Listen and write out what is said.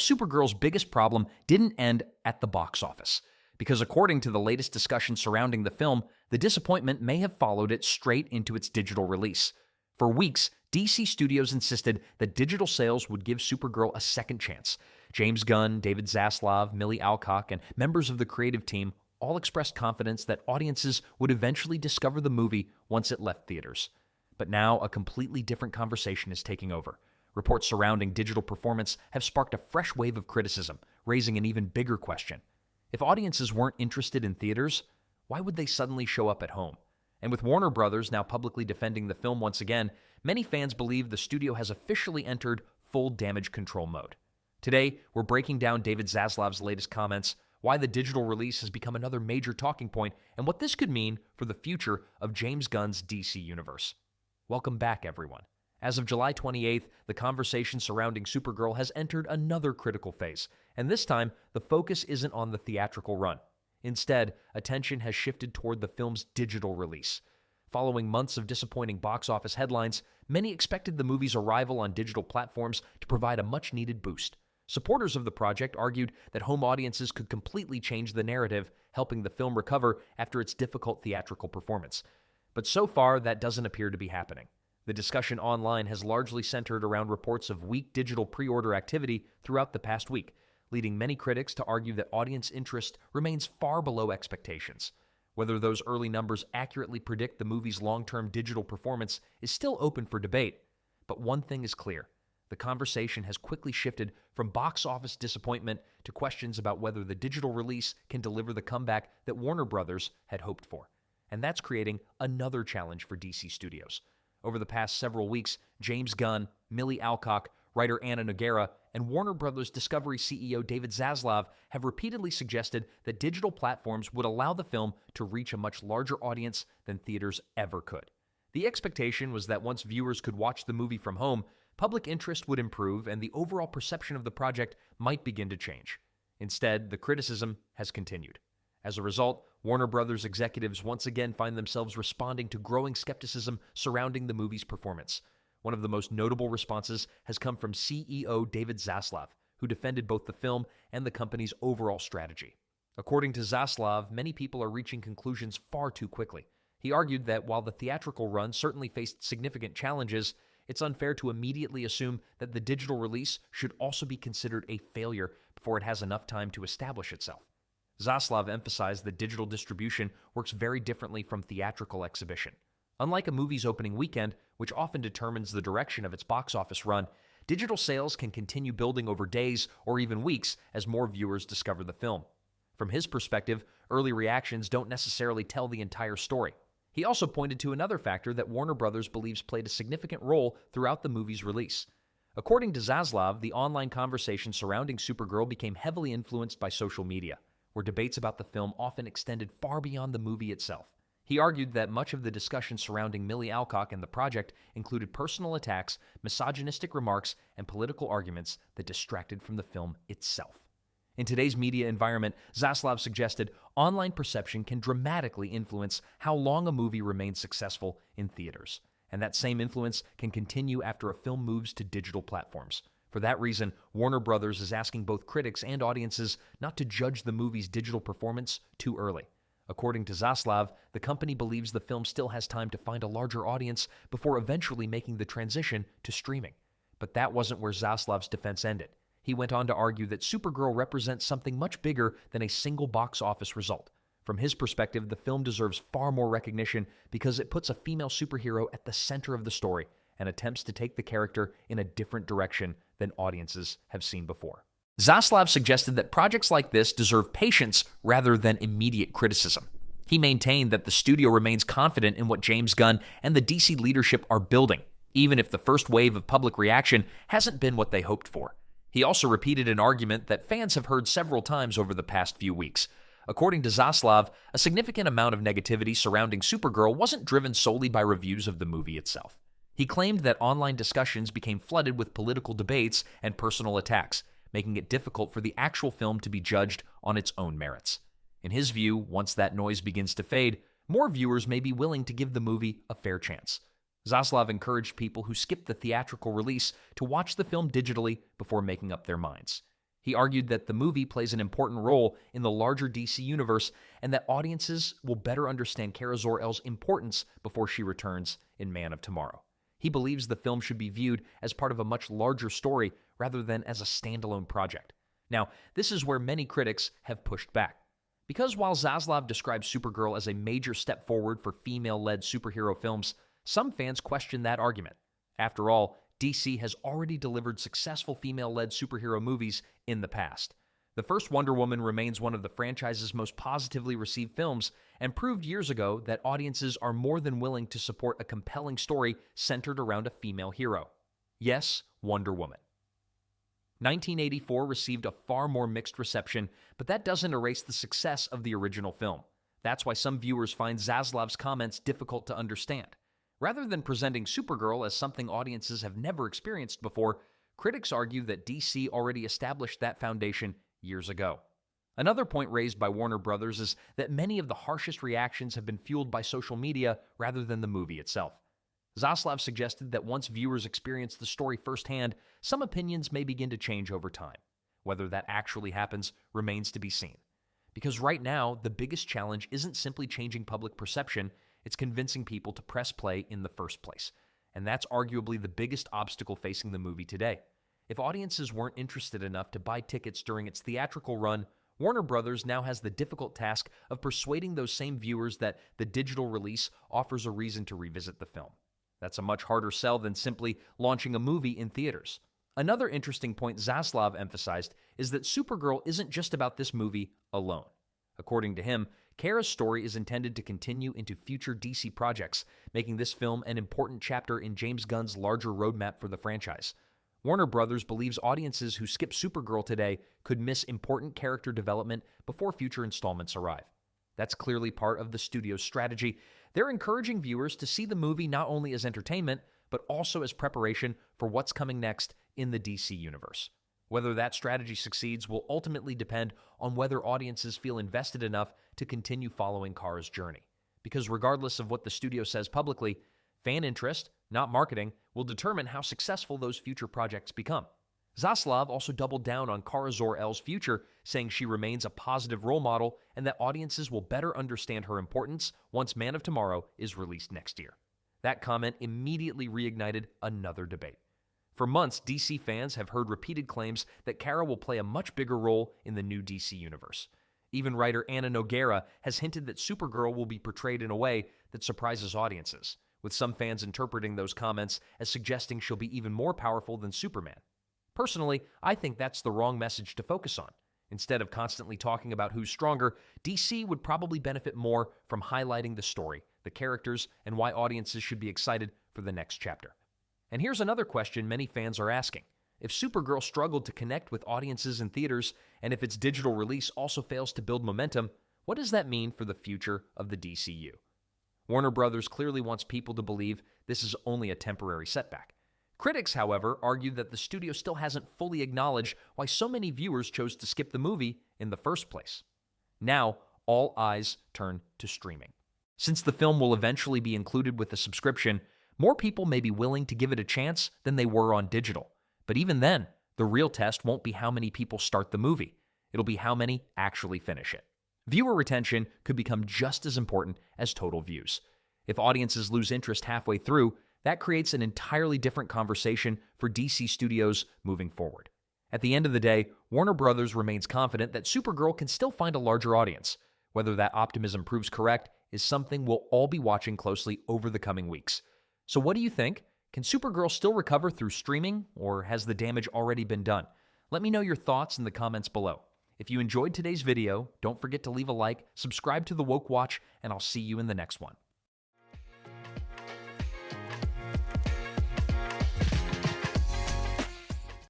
Supergirl's biggest problem didn't end at the box office, because according to the latest discussion surrounding the film, the disappointment may have followed it straight into its digital release. For weeks, DC Studios insisted that digital sales would give Supergirl a second chance. James Gunn, David Zaslav, Millie Alcock, and members of the creative team all expressed confidence that audiences would eventually discover the movie once it left theaters. But now a completely different conversation is taking over. Reports surrounding digital performance have sparked a fresh wave of criticism, raising an even bigger question. If audiences weren't interested in theaters, why would they suddenly show up at home? And with Warner Brothers now publicly defending the film once again, many fans believe the studio has officially entered full damage control mode. Today, we're breaking down David Zaslav's latest comments, why the digital release has become another major talking point, and what this could mean for the future of James Gunn's DC universe. Welcome back, everyone. As of July 28th, the conversation surrounding Supergirl has entered another critical phase, and this time, the focus isn't on the theatrical run. Instead, attention has shifted toward the film's digital release. Following months of disappointing box office headlines, many expected the movie's arrival on digital platforms to provide a much-needed boost. Supporters of the project argued that home audiences could completely change the narrative, helping the film recover after its difficult theatrical performance. But so far, that doesn't appear to be happening. The discussion online has largely centered around reports of weak digital pre-order activity throughout the past week, leading many critics to argue that audience interest remains far below expectations. Whether those early numbers accurately predict the movie's long-term digital performance is still open for debate, but one thing is clear. The conversation has quickly shifted from box office disappointment to questions about whether the digital release can deliver the comeback that Warner Brothers had hoped for. And that's creating another challenge for DC Studios. Over the past several weeks, James Gunn, Millie Alcock, writer Anna Nogueira, and Warner Brothers Discovery CEO David Zaslav have repeatedly suggested that digital platforms would allow the film to reach a much larger audience than theaters ever could. The expectation was that once viewers could watch the movie from home, public interest would improve and the overall perception of the project might begin to change. Instead, the criticism has continued. As a result, Warner Brothers executives once again find themselves responding to growing skepticism surrounding the movie's performance. One of the most notable responses has come from CEO David Zaslav, who defended both the film and the company's overall strategy. According to Zaslav, many people are reaching conclusions far too quickly. He argued that while the theatrical run certainly faced significant challenges, it's unfair to immediately assume that the digital release should also be considered a failure before it has enough time to establish itself. Zaslav emphasized that digital distribution works very differently from theatrical exhibition. Unlike a movie's opening weekend, which often determines the direction of its box office run, digital sales can continue building over days or even weeks as more viewers discover the film. From his perspective, early reactions don't necessarily tell the entire story. He also pointed to another factor that Warner Brothers believes played a significant role throughout the movie's release. According to Zaslav, the online conversation surrounding Supergirl became heavily influenced by social media, where debates about the film often extended far beyond the movie itself. He argued that much of the discussion surrounding Millie Alcock and the project included personal attacks, misogynistic remarks, and political arguments that distracted from the film itself. In today's media environment, Zaslav suggested online perception can dramatically influence how long a movie remains successful in theaters, and that same influence can continue after a film moves to digital platforms. For that reason, Warner Brothers is asking both critics and audiences not to judge the movie's digital performance too early. According to Zaslav, the company believes the film still has time to find a larger audience before eventually making the transition to streaming. But that wasn't where Zaslav's defense ended. He went on to argue that Supergirl represents something much bigger than a single box office result. From his perspective, the film deserves far more recognition because it puts a female superhero at the center of the story and attempts to take the character in a different direction than audiences have seen before. Zaslav suggested that projects like this deserve patience rather than immediate criticism. He maintained that the studio remains confident in what James Gunn and the DC leadership are building, even if the first wave of public reaction hasn't been what they hoped for. He also repeated an argument that fans have heard several times over the past few weeks. According to Zaslav, a significant amount of negativity surrounding Supergirl wasn't driven solely by reviews of the movie itself. He claimed that online discussions became flooded with political debates and personal attacks, making it difficult for the actual film to be judged on its own merits. In his view, once that noise begins to fade, more viewers may be willing to give the movie a fair chance. Zaslav encouraged people who skipped the theatrical release to watch the film digitally before making up their minds. He argued that the movie plays an important role in the larger DC universe and that audiences will better understand Kara Zor-El's importance before she returns in Man of Tomorrow. He believes the film should be viewed as part of a much larger story rather than as a standalone project. Now, this is where many critics have pushed back. Because while Zaslav describes Supergirl as a major step forward for female-led superhero films, some fans question that argument. After all, DC has already delivered successful female-led superhero movies in the past. The first Wonder Woman remains one of the franchise's most positively received films and proved years ago that audiences are more than willing to support a compelling story centered around a female hero. Yes, Wonder Woman. 1984 received a far more mixed reception, but that doesn't erase the success of the original film. That's why some viewers find Zaslav's comments difficult to understand. Rather than presenting Supergirl as something audiences have never experienced before, critics argue that DC already established that foundation years ago. Another point raised by Warner Brothers is that many of the harshest reactions have been fueled by social media rather than the movie itself. Zaslav suggested that once viewers experience the story firsthand, some opinions may begin to change over time. Whether that actually happens remains to be seen. Because right now, the biggest challenge isn't simply changing public perception, it's convincing people to press play in the first place. And that's arguably the biggest obstacle facing the movie today. If audiences weren't interested enough to buy tickets during its theatrical run, Warner Brothers now has the difficult task of persuading those same viewers that the digital release offers a reason to revisit the film. That's a much harder sell than simply launching a movie in theaters. Another interesting point Zaslav emphasized is that Supergirl isn't just about this movie alone. According to him, Kara's story is intended to continue into future DC projects, making this film an important chapter in James Gunn's larger roadmap for the franchise. Warner Brothers believes audiences who skip Supergirl today could miss important character development before future installments arrive. That's clearly part of the studio's strategy. They're encouraging viewers to see the movie not only as entertainment, but also as preparation for what's coming next in the DC universe. Whether that strategy succeeds will ultimately depend on whether audiences feel invested enough to continue following Kara's journey. Because regardless of what the studio says publicly, fan interest, not marketing, will determine how successful those future projects become. Zaslav also doubled down on Kara Zor-El's future, saying she remains a positive role model and that audiences will better understand her importance once Man of Tomorrow is released next year. That comment immediately reignited another debate. For months, DC fans have heard repeated claims that Kara will play a much bigger role in the new DC universe. Even writer Anna Nogueira has hinted that Supergirl will be portrayed in a way that surprises audiences, with some fans interpreting those comments as suggesting she'll be even more powerful than Superman. Personally, I think that's the wrong message to focus on. Instead of constantly talking about who's stronger, DC would probably benefit more from highlighting the story, the characters, and why audiences should be excited for the next chapter. And here's another question many fans are asking. If Supergirl struggled to connect with audiences in theaters, and if its digital release also fails to build momentum, what does that mean for the future of the DCU? Warner Brothers clearly wants people to believe this is only a temporary setback. Critics, however, argue that the studio still hasn't fully acknowledged why so many viewers chose to skip the movie in the first place. Now, all eyes turn to streaming. Since the film will eventually be included with a subscription, more people may be willing to give it a chance than they were on digital. But even then, the real test won't be how many people start the movie. It'll be how many actually finish it. Viewer retention could become just as important as total views. If audiences lose interest halfway through, that creates an entirely different conversation for DC Studios moving forward. At the end of the day, Warner Brothers remains confident that Supergirl can still find a larger audience. Whether that optimism proves correct is something we'll all be watching closely over the coming weeks. So what do you think? Can Supergirl still recover through streaming, or has the damage already been done? Let me know your thoughts in the comments below. If you enjoyed today's video, don't forget to leave a like, subscribe to The Woke Watch, and I'll see you in the next one.